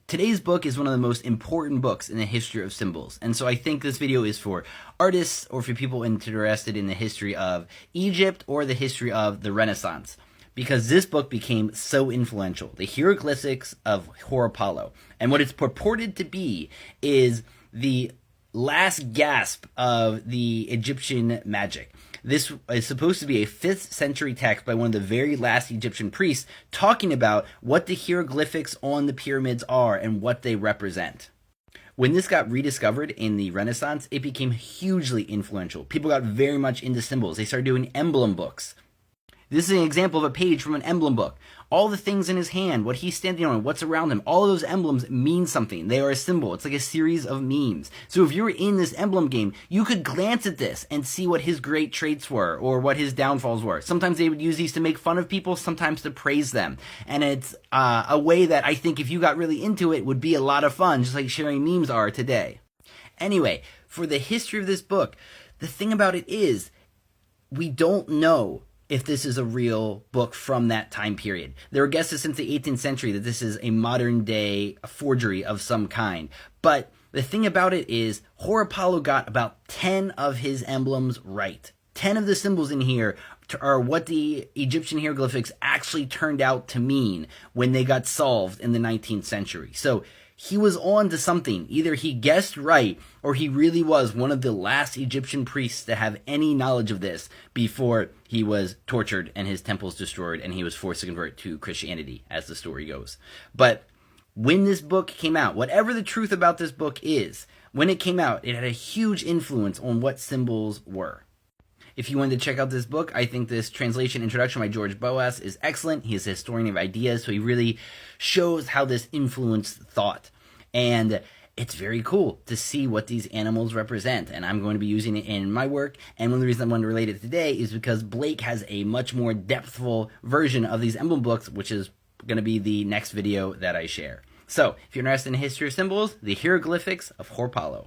Today's book is one of the most important books in the history of symbols, and so I think this video is for artists or for people interested in the history of Egypt or the history of the Renaissance, because this book became so influential. The Hieroglyphics of Horapollo, and what it's purported to be is the last gasp of the Egyptian magic. This is supposed to be a 5th century text by one of the very last Egyptian priests talking about what the hieroglyphics on the pyramids are and what they represent. When this got rediscovered in the Renaissance, it became hugely influential. People got very much into symbols. They started doing emblem books. This is an example of a page from an emblem book. All the things in his hand, what he's standing on, what's around him, all of those emblems mean something. They are a symbol. It's like a series of memes. So if you were in this emblem game, you could glance at this and see what his great traits were or what his downfalls were. Sometimes they would use these to make fun of people, sometimes to praise them. And it's a way that I think if you got really into it would be a lot of fun, just like sharing memes are today. Anyway, for the history of this book, the thing about it is we don't know if this is a real book from that time period. There are guesses since the 18th century that this is a modern day forgery of some kind. But the thing about it is Horapollo got about 10 of his emblems right. 10 of the symbols in here are what the Egyptian hieroglyphics actually turned out to mean when they got solved in the 19th century. So he was on to something. Either he guessed right or he really was one of the last Egyptian priests to have any knowledge of this before he was tortured and his temples destroyed and he was forced to convert to Christianity, as the story goes. But when this book came out, whatever the truth about this book is, when it came out, it had a huge influence on what symbols were. If you wanted to check out this book, I think this translation introduction by George Boas is excellent. He is a historian of ideas, so he really shows how this influenced thought. And it's very cool to see what these animals represent, and I'm going to be using it in my work. And one of the reasons I wanted to relate it today is because Blake has a much more depthful version of these emblem books, which is going to be the next video that I share. So, if you're interested in the history of symbols, the Hieroglyphics of Horapollo.